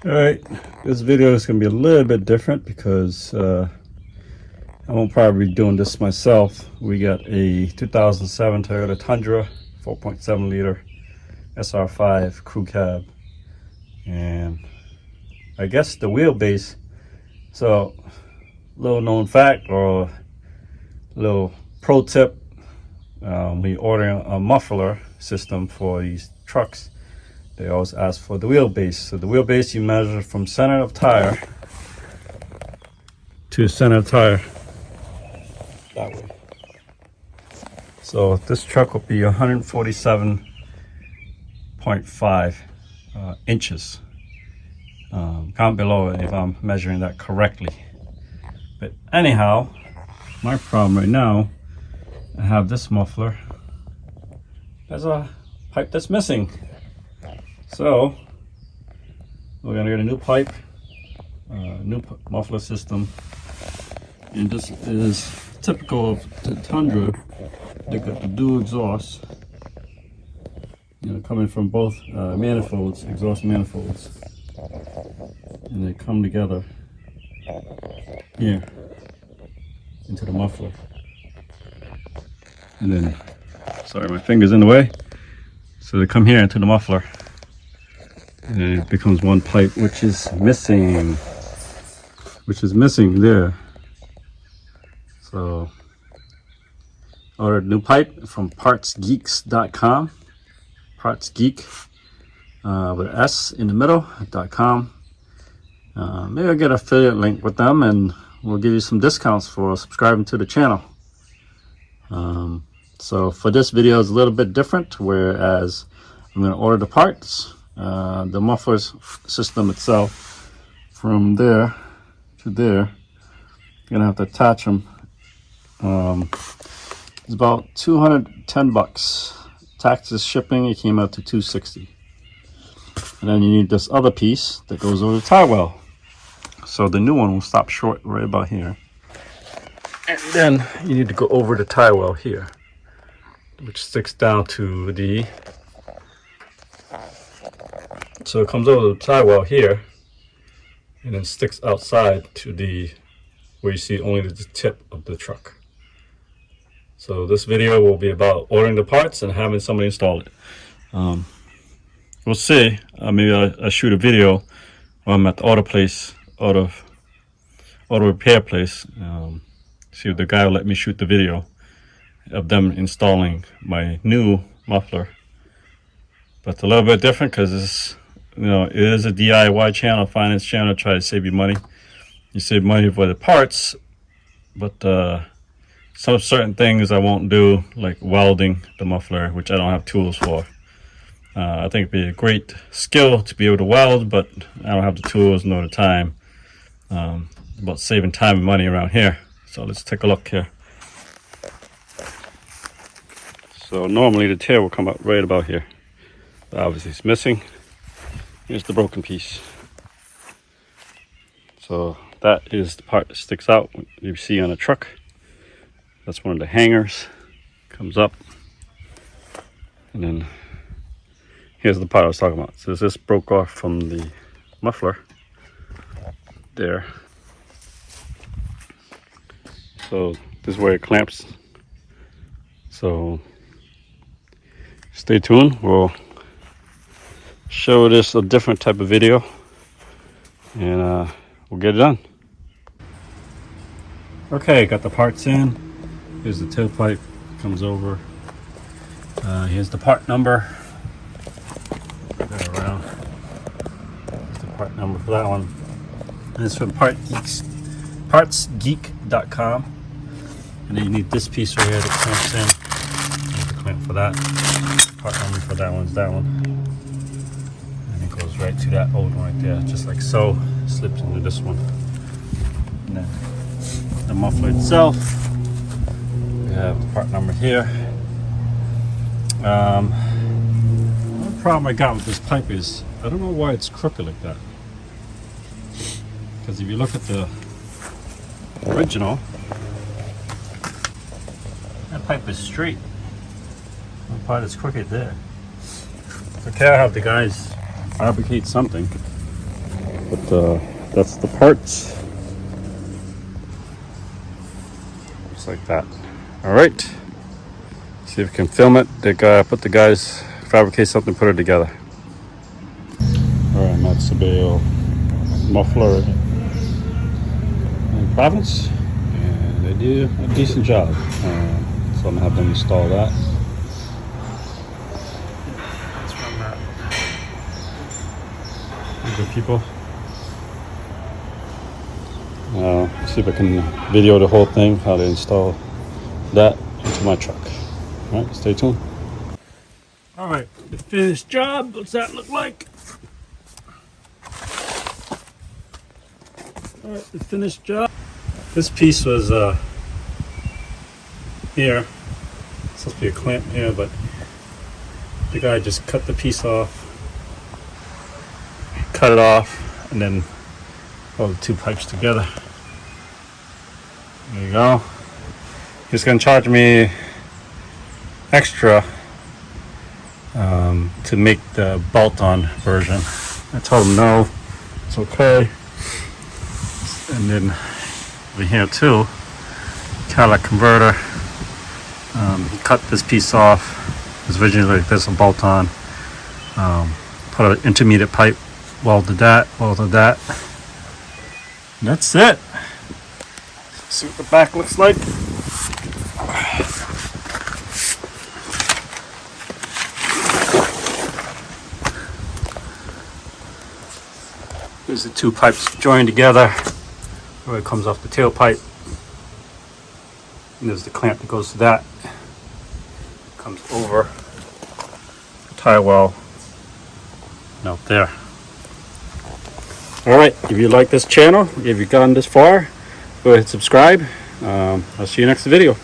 Alright, this video is going to be a little bit different because I won't probably be doing this myself. We got a 2007 Toyota Tundra 4.7 liter SR5 crew cab, and I guess the wheelbase. So, little known fact or little pro tip, when you order a muffler system for these trucks, they always ask for the wheelbase. So the wheelbase you measure from center of tire to center of tire that way. So this truck will be 147.5 inches. Comment below if I'm measuring that correctly. But anyhow, my problem right now, I have this muffler. There's a pipe that's missing. So we're gonna get a new pipe, new muffler system, and this is typical of the Tundra. They got the dual exhaust, coming from both manifolds, exhaust manifolds, and they come together here into the muffler. And then, sorry, my finger's in the way. So they come here into the muffler. And then it becomes one pipe, which is missing there. So ordered a new pipe from partsgeeks.com, partsgeek with an S in the middle.com. Maybe I'll get an affiliate link with them and we'll give you some discounts for subscribing to the channel. So for this video is a little bit different, whereas I'm going to order the parts. The muffler system itself, from there to there, you're gonna have to attach them. It's about 210 bucks. Taxes, shipping, it came out to 260. And then you need this other piece that goes over the tie well. So the new one will stop short right about here. And then you need to go over the tie well here, which sticks down to the. So it comes over the tie well here and then sticks outside to the where you see only the tip of the truck. So this video will be about ordering the parts and having somebody install it. We'll see. Maybe I'll shoot a video while I'm at the auto repair place. See if the guy will let me shoot the video of them installing my new muffler. But it's a little bit different because it's, it is a DIY channel, finance channel, try to save you money. You save money for the parts, but some certain things I won't do, like welding the muffler, which I don't have tools for. I think it'd be a great skill to be able to weld, but I don't have the tools nor the time. About saving time and money around here. So let's take a look here. So normally the tail will come up right about here. But obviously it's missing. Here's the broken piece. So that is the part that sticks out you see on a truck. That's one of the hangers. Comes up. And then here's the part I was talking about. So this broke off from the muffler there. So this is where it clamps. So stay tuned. We'll show this a different type of video and we'll get it done. Okay, got the parts in. Here's the tailpipe, comes over. Here's the part number. Put that around. Here's the part number for that one. And it's from partsgeek.com. And then you need this piece right here that clamps in. There's the clamp for that. Part number for that one's that one. Goes right to that old one right there, just like so. Slips into this one. And then the muffler itself, we have the part number here. One problem I got with this pipe is I don't know why it's crooked like that. Because if you look at the original, that pipe is straight. The part is crooked there. Okay, I'll have the guys fabricate something But that's the parts. Just like that. All right. See if we can film it. Put the guys fabricate something, put it together. All right, that's the Bale muffler in Province, and they do a decent job. So I'm gonna have them install that. Let's run that. Good people. See if I can video the whole thing, how to install that into my truck. All right, stay tuned. All right, the finished job. What's that look like? All right, the finished job. This piece was here. It's supposed to be a clamp here, but the guy just cut the piece off, cut it off, and then hold the two pipes together. There you go. He's gonna charge me extra to make the bolt-on version. I told him no, it's okay. And then over here too, catalytic converter. He cut this piece off. It was originally like this, a bolt-on. Put an intermediate pipe, welded that. And that's it. See what the back looks like. Here's the two pipes joined together where it comes off the tailpipe. And there's the clamp that goes to that. Comes over the tie well and out there. Alright, if you like this channel, if you've gotten this far, go ahead and subscribe. I'll see you next video.